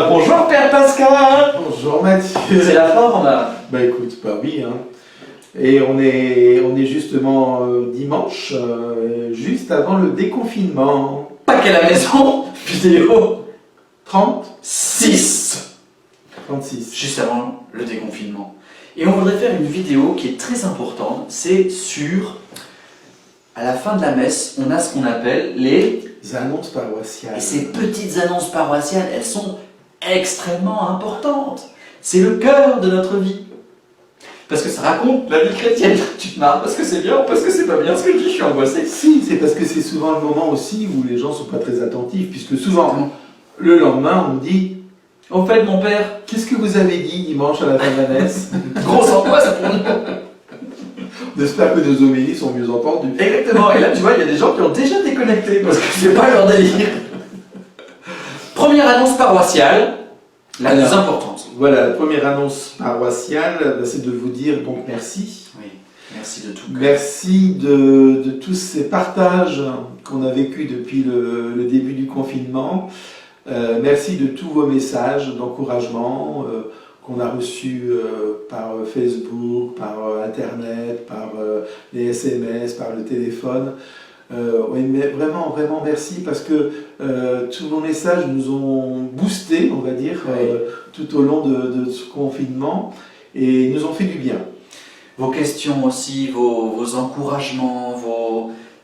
Bonjour Père Pascal. Bonjour Mathieu. C'est la forme. Bah écoute, bah oui, hein. Et on est justement dimanche, juste avant le déconfinement. Pas qu'à la maison, vidéo 36. 36. Juste avant le déconfinement. Et on voudrait faire une vidéo qui est très importante, c'est sur... À la fin de la messe, on a ce qu'on appelle les annonces paroissiales. Et ces petites annonces paroissiales, elles sont extrêmement importantes. C'est le cœur de notre vie. Parce que ça raconte la vie chrétienne. Tu te marres parce que c'est bien ou parce que c'est pas bien ce que je dis, je suis angoissé. Si, c'est parce que c'est souvent le moment aussi où les gens sont pas très attentifs, puisque souvent, le lendemain, on dit « Au fait, mon père, qu'est-ce que vous avez dit dimanche à la fin de la messe ?» Grosse angoisse pour nous. J'espère que nos homélies sont mieux entendues. Exactement, et là tu vois, il y a des gens qui ont déjà déconnecté parce que c'est pas leur délire. Première annonce paroissiale, la plus importante. Voilà, la première annonce paroissiale, c'est de vous dire donc merci. Oui, merci de tout. Merci de tous ces partages qu'on a vécus depuis le début du confinement. Merci de tous vos messages d'encouragement qu'on a reçus par Facebook, par Internet, par les SMS, par le téléphone. Oui, mais vraiment, vraiment merci parce que tous vos messages nous ont boosté, on va dire, tout au long de ce confinement et nous ont fait du bien. Vos questions aussi, vos encouragements,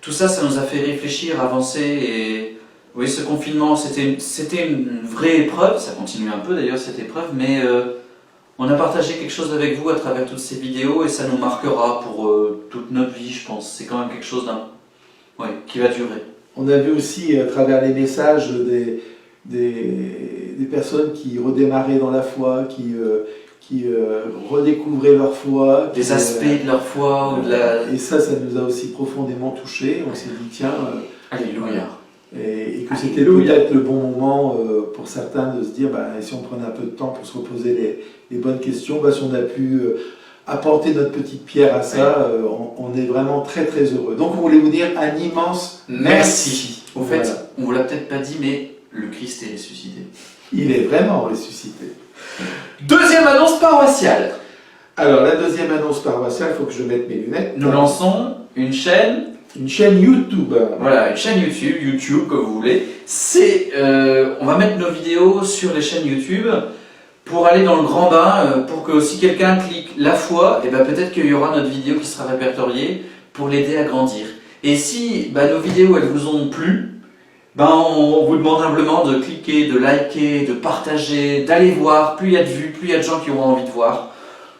tout ça, ça nous a fait réfléchir, avancer et oui, ce confinement, c'était une vraie épreuve, ça continue un peu d'ailleurs cette épreuve, mais on a partagé quelque chose avec vous à travers toutes ces vidéos et ça nous marquera pour toute notre vie, je pense. C'est quand même quelque chose qui va durer. On a vu aussi à travers les messages des personnes qui redémarraient dans la foi, qui redécouvraient leur foi. Des aspects de leur foi. Et ça nous a aussi profondément touchés. On s'est dit, tiens, alléluia. Et que c'était peut-être le bon moment pour certains de se dire, si on prenait un peu de temps pour se reposer les bonnes questions, si on a pu apporter notre petite pierre à ça, on est vraiment très très heureux. Donc on voulait vous dire un immense merci. Au fait, on ne vous l'a peut-être pas dit, mais le Christ est ressuscité. Il est vraiment ressuscité. Deuxième annonce paroissiale. Alors la deuxième annonce paroissiale, il faut que je mette mes lunettes. Nous lançons une chaîne YouTube. Voilà, une chaîne YouTube que vous voulez. On va mettre nos vidéos sur les chaînes YouTube pour aller dans le grand bain, pour que si quelqu'un clique la foi, et peut-être qu'il y aura notre vidéo qui sera répertoriée pour l'aider à grandir. Et si nos vidéos elles vous ont plu, on vous demande humblement de cliquer, de liker, de partager, d'aller voir. Plus il y a de vues, plus il y a de gens qui auront envie de voir.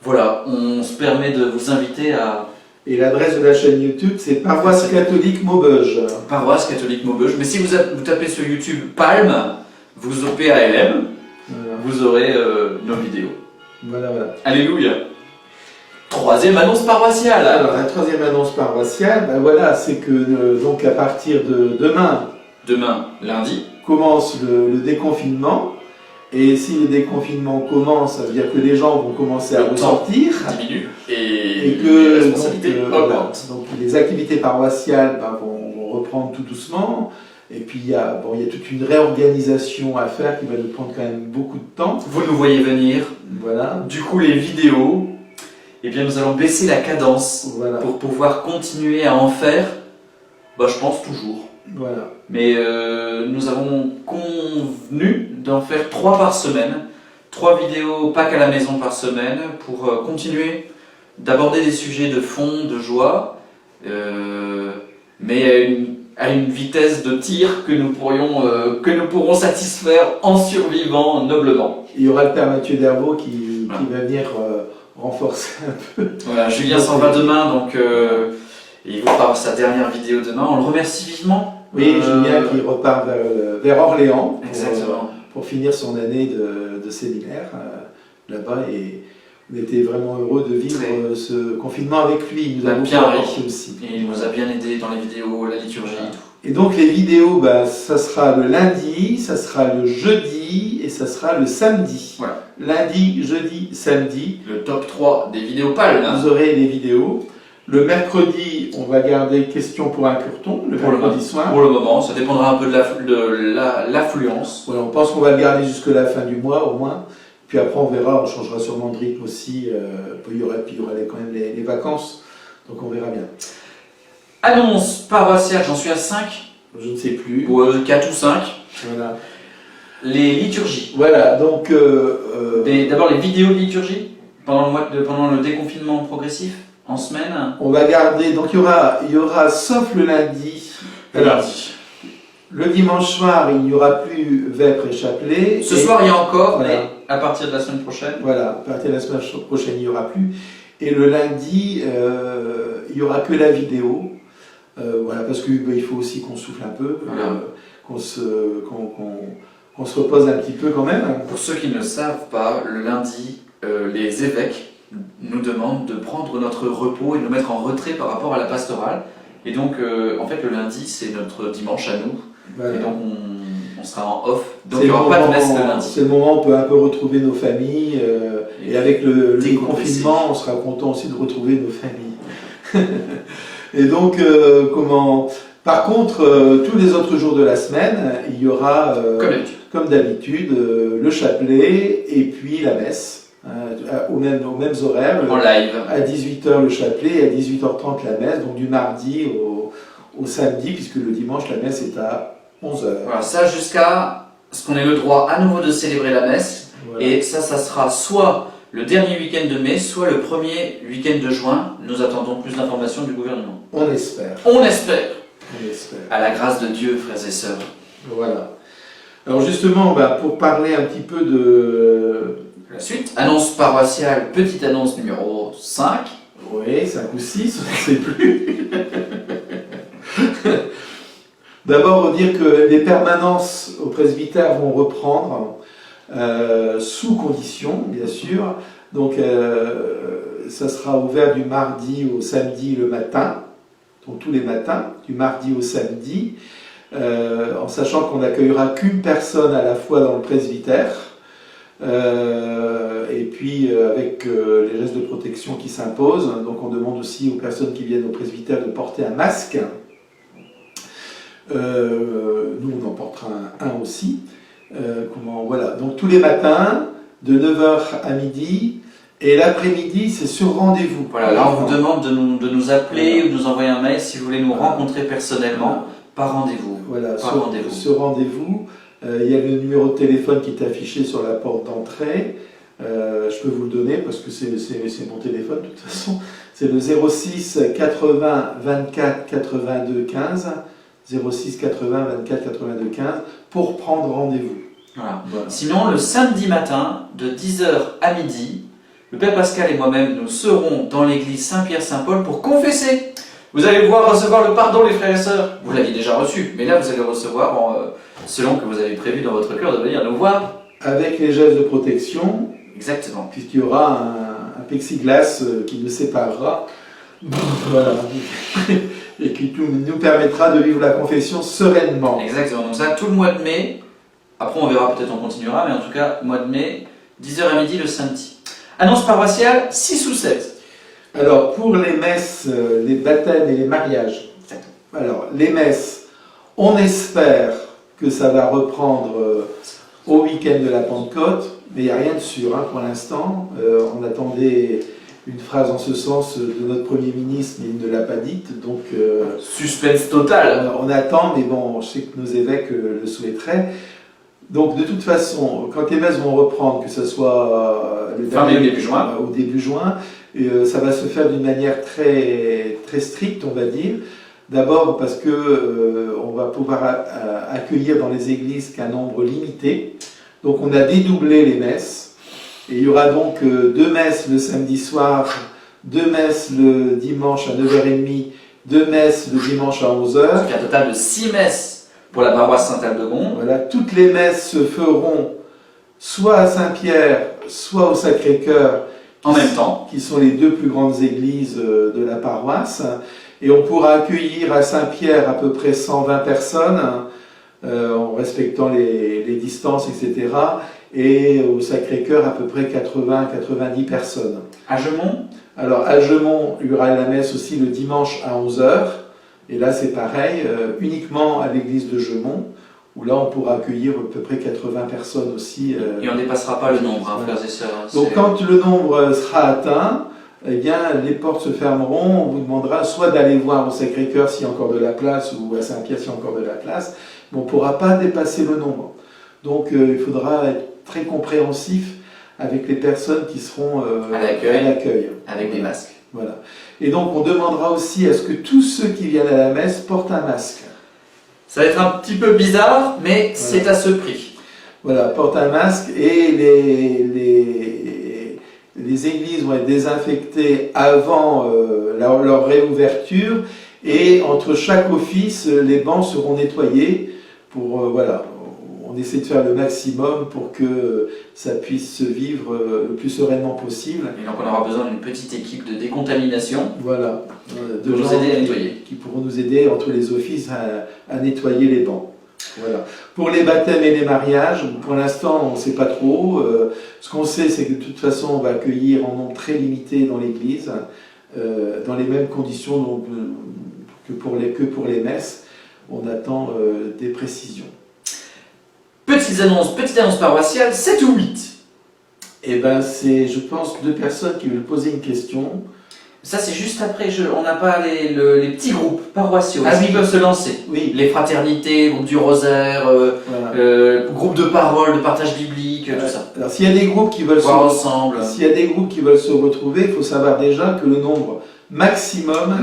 Voilà, on se permet de vous inviter à... Et l'adresse de la chaîne YouTube, c'est Paroisse Catholique Maubeuge. Paroisse Catholique Maubeuge. Mais si vous tapez sur YouTube Palme, vous au PALM, vous aurez nos vidéos. Voilà. Alléluia. Troisième annonce paroissiale. Alors la troisième annonce paroissiale, c'est que donc à partir de demain, lundi, commence le déconfinement. Et si le déconfinement commence, ça veut dire que les gens vont commencer à ressortir. Diminue et que les responsabilités augmentent. Donc les activités paroissiales vont reprendre tout doucement. Et puis il y a toute une réorganisation à faire qui va nous prendre quand même beaucoup de temps. Vous nous voyez venir. Voilà. Du coup les vidéos, nous allons baisser la cadence pour pouvoir continuer à en faire, je pense toujours. Voilà. Mais nous avons convenu d'en faire 3 par semaine, 3 vidéos Pâques à la maison par semaine pour continuer d'aborder des sujets de fond, de joie, mais à une vitesse de tir que nous pourrons satisfaire en survivant noblement. Il y aura le Père Mathieu Dervaux qui va venir renforcer un peu. Voilà, Julien s'en va demain, donc il vous fera sa dernière vidéo demain. On le remercie vivement. Oui, Julien qui repart vers Orléans pour finir son année de séminaire là-bas. Et on était vraiment heureux de vivre ce confinement avec lui. Il nous a bien apporté aussi. Et il nous a bien aidé dans les vidéos, la liturgie et tout. Et donc les vidéos, ça sera le lundi, ça sera le jeudi et ça sera le samedi. Voilà. Lundi, jeudi, samedi. Le top 3 des vidéos Palme. Vous aurez les vidéos. Le mercredi, on va garder question pour un curton, le mercredi soir. Pour le moment, ça dépendra un peu de l'affluence. Voilà, on pense qu'on va le garder jusqu'à la fin du mois au moins. Puis après, on verra, on changera sûrement de rythme aussi. Puis il y aura quand même les vacances. Donc on verra bien. Annonce paroissiale, j'en suis à 5. Je ne sais plus. Ou 4 ou 5. Voilà. Les liturgies. Voilà, donc... D'abord les vidéos de liturgie pendant le déconfinement progressif, en semaine. On va garder, donc il y aura sauf le lundi. Le dimanche soir, il n'y aura plus vêpres et chapelet. Ce soir, il y a encore, voilà. mais à partir de la semaine prochaine. Voilà, à partir de la semaine prochaine, il n'y aura plus. Et le lundi, il n'y aura que la vidéo. Voilà, parce qu'il faut aussi qu'on souffle un peu, voilà. qu'on se repose un petit peu quand même. Pour ceux qui ne le savent pas, le lundi, les évêques nous demandent de prendre notre repos et de nous mettre en retrait par rapport à la pastorale. Et donc, en fait, le lundi, c'est notre dimanche à nous. Voilà. Et donc, on sera en off. Donc, il n'y aura pas de messe le lundi. C'est le moment où on peut un peu retrouver nos familles. Et avec le confinement, on sera content aussi de retrouver nos familles. Et donc, par contre, tous les autres jours de la semaine, il y aura, comme d'habitude, le chapelet et puis la messe, aux mêmes horaires. En live. À 18h le chapelet et à 18h30 la messe, donc du mardi au samedi, puisque le dimanche la messe est à 11h. Voilà, ça jusqu'à ce qu'on ait le droit à nouveau de célébrer la messe. Voilà. Et ça sera soit le dernier week-end de mai, soit le premier week-end de juin. Nous attendons plus d'informations du gouvernement. On espère. On espère. On espère. À la grâce de Dieu, frères et sœurs. Voilà. Alors justement, pour parler un petit peu de... La suite. Annonce paroissiale, petite annonce numéro 5. Oui, 5 ou 6, je ne sais plus. D'abord, dire que les permanences au presbytère vont reprendre sous condition, bien sûr. Donc, ça sera ouvert du mardi au samedi le matin, donc tous les matins, du mardi au samedi, en sachant qu'on n'accueillera qu'une personne à la fois dans le presbytère, et puis avec les gestes de protection qui s'imposent. Donc, on demande aussi aux personnes qui viennent au presbytère de porter un masque. Nous, on en portera un aussi. Voilà. Donc tous les matins, de 9h à midi, et l'après-midi, c'est sur rendez-vous. Voilà, là on vous demande de nous appeler ou de nous envoyer un mail si vous voulez nous rencontrer personnellement, par rendez-vous. Voilà, sur rendez-vous. Il y a le numéro de téléphone qui est affiché sur la porte d'entrée. Je peux vous le donner parce que c'est mon téléphone de toute façon. C'est le 06 80 24 82 15. 06 80 24 82 15 pour prendre rendez-vous. Voilà. Voilà. Sinon, le samedi matin, de 10h à midi, le Père Pascal et moi-même, nous serons dans l'église Saint-Pierre-Saint-Paul pour confesser. Vous allez pouvoir recevoir le pardon, les frères et sœurs. Vous l'aviez déjà reçu, mais là, vous allez le recevoir selon que vous avez prévu dans votre cœur de venir nous voir. Avec les gestes de protection. Exactement. Puisqu'il y aura un plexiglas qui nous séparera. Voilà. Et qui nous permettra de vivre la confession sereinement. Exactement. Donc ça, tout le mois de mai. Après, on verra, peut-être on continuera, mais en tout cas, mois de mai, 10h à midi le samedi. Annonce paroissiale, 6 ou 7. Alors, pour les messes, les baptêmes et les mariages. Alors, les messes, on espère que ça va reprendre au week-end de la Pentecôte, mais il n'y a rien de sûr pour l'instant. On attendait une phrase en ce sens de notre Premier ministre, mais il ne l'a pas dite, donc... suspense total. On attend, mais bon, je sais que nos évêques le souhaiteraient. Donc, de toute façon, quand les messes vont reprendre, que ce soit au début juin, ça va se faire d'une manière très, très stricte, on va dire. D'abord parce que on va pouvoir accueillir dans les églises qu'un nombre limité. Donc, on a dédoublé les messes. Et il y aura donc 2 messes le samedi soir, 2 messes le dimanche à 9h30, 2 messes le dimanche à 11h. Donc un total de 6 messes pour la paroisse Saint-Aldegonde. Voilà, toutes les messes se feront soit à Saint-Pierre, soit au Sacré-Cœur, en même temps, qui sont les 2 plus grandes églises de la paroisse. Et on pourra accueillir à Saint-Pierre à peu près 120 personnes, en respectant les distances, etc. et au Sacré-Cœur à peu près 80-90 personnes. À Gemont? Alors à Gemont, il y aura la messe aussi le dimanche à 11 heures, et là c'est pareil, uniquement à l'église de Gemont, où là on pourra accueillir à peu près 80 personnes aussi. Et on ne dépassera pas le nombre, hein, frères et sœurs. Donc quand le nombre sera atteint, eh bien les portes se fermeront, on vous demandera soit d'aller voir au Sacré-Cœur s'il y a encore de la place, ou à Saint-Pierre s'il y a encore de la place, mais on ne pourra pas dépasser le nombre. Donc il faudra être très compréhensif avec les personnes qui seront à l'accueil. Avec des masques. Voilà. Et donc on demandera aussi à ce que tous ceux qui viennent à la messe portent un masque. Ça va être un petit peu bizarre, mais c'est à ce prix. Voilà, portent un masque et les églises vont être désinfectées avant leur réouverture, et entre chaque office, les bancs seront nettoyés pour, voilà, on essaie de faire le maximum pour que ça puisse se vivre le plus sereinement possible. Et donc on aura besoin d'une petite équipe de décontamination. Voilà, de nous aider à nettoyer. Qui pourront nous aider entre les offices à nettoyer les bancs. Voilà. Pour les baptêmes et les mariages, pour l'instant on ne sait pas trop. Ce qu'on sait, c'est que de toute façon on va accueillir en nombre très limité dans l'église, dans les mêmes conditions donc, que pour les messes. On attend des précisions. Petite annonce paroissiale, 7 ou 8? Eh ben c'est, je pense, 2 personnes qui veulent poser une question. Ça c'est juste après, on n'a pas les petits groupes paroissiaux. Ah, ils peuvent se lancer. Oui. Les fraternités, groupe du rosaire, Voilà. groupe de parole, de partage biblique, tout ça. Alors s'il y a des groupes qui veulent ensemble. S'il y a des groupes qui veulent se retrouver, il faut savoir déjà que le nombre maximum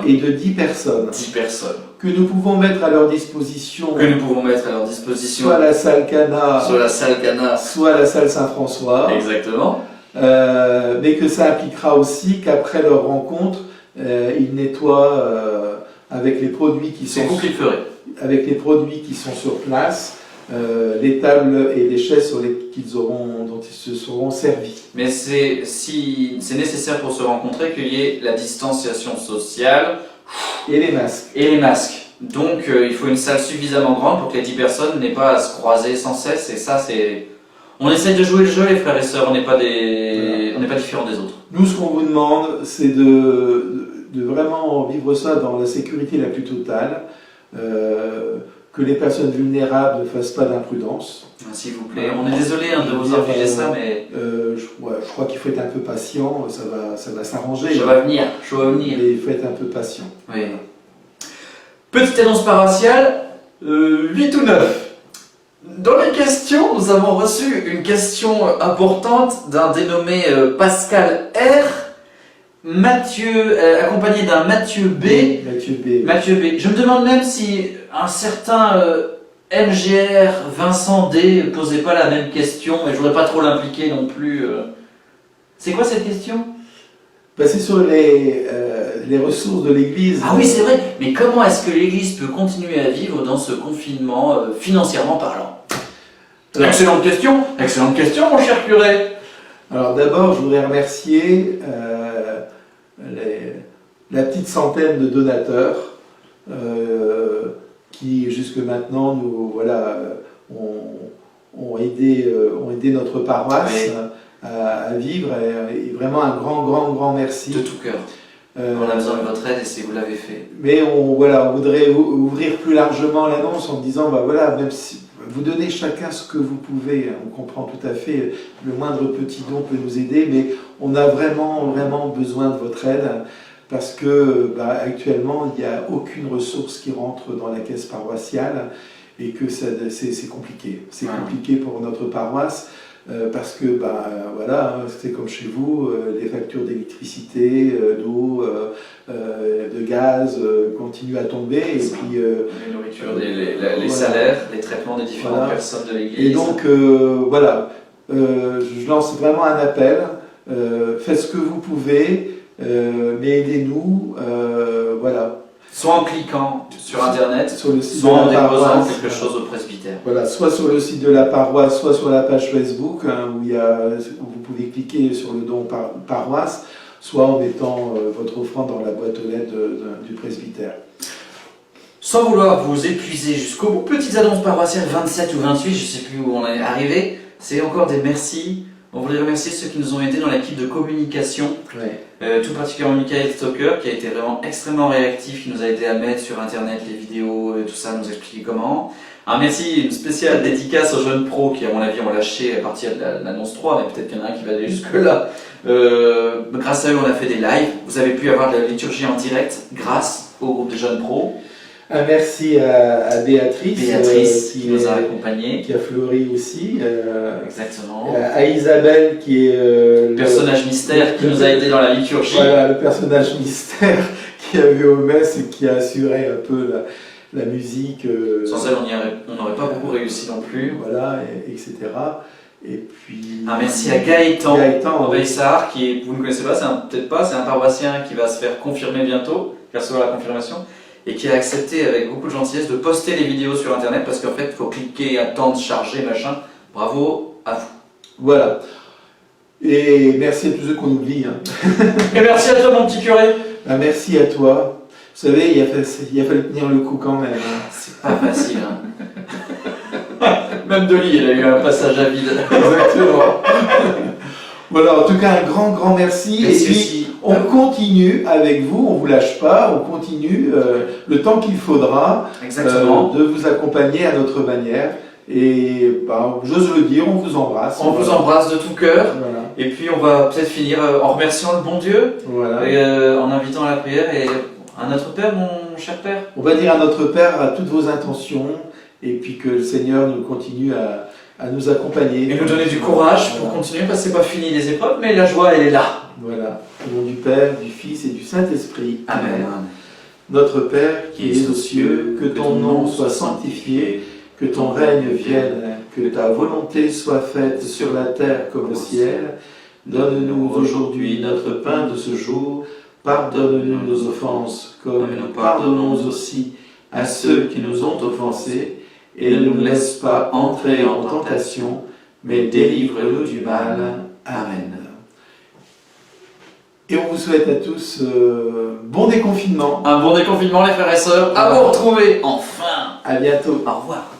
est de 10 personnes. 10 personnes. Que nous pouvons mettre à leur disposition. Soit la salle Cana. Soit la salle Saint-François. Exactement. Mais que ça impliquera aussi qu'après leur rencontre, ils nettoient avec les produits qui sont sur place, les tables et les chaises dont ils se seront servis. Mais c'est nécessaire pour se rencontrer qu'il y ait la distanciation sociale et les masques. Donc il faut une salle suffisamment grande pour que les 10 personnes n'aient pas à se croiser sans cesse, et ça c'est... On essaie de jouer le jeu, les frères et sœurs, on n'est pas différents des autres. Nous, ce qu'on vous demande, c'est de vraiment vivre ça dans la sécurité la plus totale, que les personnes vulnérables ne fassent pas d'imprudence. S'il vous plaît, on est désolé de vous infliger ça, mais... je crois qu'il faut être un peu patient, ça va s'arranger. Je vais venir. Mais il faut être un peu patient. Oui. Petite annonce paroissiale, 8 ou 9. Dans les questions, nous avons reçu une question importante d'un dénommé Pascal R, accompagné d'un Mathieu B. Mathieu B. Je me demande même si un certain MGR Vincent D posait pas la même question, mais je voudrais pas trop l'impliquer non plus. C'est quoi cette question? C'est sur les ressources de l'Église. Ah oui, c'est vrai. Mais comment est-ce que l'Église peut continuer à vivre dans ce confinement, financièrement parlant? Excellente question, mon cher curé. Alors d'abord, je voudrais remercier la petite centaine de donateurs qui, jusque maintenant, ont aidé notre paroisse à vivre, et vraiment un grand merci. De tout cœur. On a besoin de votre aide et vous l'avez fait. Mais on voudrait ouvrir plus largement l'annonce en disant, même si vous donnez chacun ce que vous pouvez, on comprend tout à fait, le moindre petit don peut nous aider, mais on a vraiment besoin de votre aide, parce que actuellement il n'y a aucune ressource qui rentre dans la caisse paroissiale, et que c'est compliqué. C'est compliqué pour notre paroisse. Parce que c'est comme chez vous, les factures d'électricité, d'eau, de gaz continuent à tomber, et puis les nourritures, les salaires, les traitements des différentes personnes de l'Église. Et donc je lance vraiment un appel, faites ce que vous pouvez, mais aidez-nous, Soit en cliquant sur Internet, sur le site soit en de la déposant paroisse, quelque chose au presbytère. Soit sur le site de la paroisse, soit sur la page Facebook, où vous pouvez cliquer sur le don paroisse, soit en mettant votre offrande dans la boîte aux lettres du presbytère. sans vouloir vous épuiser jusqu'au bout, petites annonces paroissiales 27 ou 28, je ne sais plus où on est arrivé. C'est encore des merci. On voulait remercier ceux qui nous ont aidés dans l'équipe de communication. Ouais. Tout particulièrement Michael Stoker qui a été vraiment extrêmement réactif, qui nous a aidé à mettre sur internet les vidéos et tout ça, nous expliquer comment. Un merci, une spéciale dédicace aux jeunes pros qui à mon avis ont lâché à partir de l'annonce 3, mais peut-être qu'il y en a un qui va aller jusque là. Grâce à eux on a fait des lives, vous avez pu avoir de la liturgie en direct grâce au groupe de jeunes pros. Un merci à Béatrice, qui nous a accompagnés. qui a fleuri aussi. Exactement. À Isabelle qui est Le personnage mystère qui nous a aidé dans la liturgie. Voilà, le personnage mystère qui avait aux messes et qui a assuré un peu la musique. Sans elle, on n'aurait pas beaucoup réussi non plus. Voilà, etc. Et puis. Un merci à Gaëtan Gaëtan, Veissard, qui, vous ne connaissez pas, peut-être pas, c'est un paroissien qui va se faire confirmer bientôt, qui va recevoir la confirmation, et qui a accepté avec beaucoup de gentillesse de poster les vidéos sur internet parce qu'en fait, il faut cliquer, attendre, charger, machin. Bravo à vous. Voilà. Et merci à tous ceux qu'on oublie. Hein. Et merci à toi, mon petit curé. Ben, merci à toi. Vous savez, il a fallu tenir le coup quand même. Hein. C'est pas facile. Hein. Même Dolly, il a eu un passage à vide. Exactement. Voilà, en tout cas, un grand merci. Merci et puis, aussi. on continue avec vous, on ne vous lâche pas, on continue le temps qu'il faudra de vous accompagner à notre manière. Et ben, j'ose le dire, on vous embrasse. On vous embrasse de tout cœur. Voilà. Et puis on va peut-être finir en remerciant le bon Dieu, Voilà. et, en invitant à la prière et à notre Père, mon cher Père. On va dire à notre Père à toutes vos intentions et puis que le Seigneur nous continue à nous accompagner. Et nous donner du courage pour continuer parce que c'est pas fini les épreuves, mais la joie elle est là. Voilà. Au nom du Père, du Fils et du Saint-Esprit. Amen. Notre Père qui es aux cieux, que ton nom soit sanctifié, que ton règne vienne, que ta volonté soit faite sur la terre comme au ciel. Donne-nous aujourd'hui notre pain de ce jour. Pardonne-nous nos offenses, comme nous pardonnons aussi à ceux qui nous ont offensés. Et ne nous laisse pas entrer en tentation, mais délivre-nous du mal. Amen. Et on vous souhaite à tous bon déconfinement. Un bon déconfinement les frères et sœurs. À vous retrouver enfin. À bientôt. Au revoir.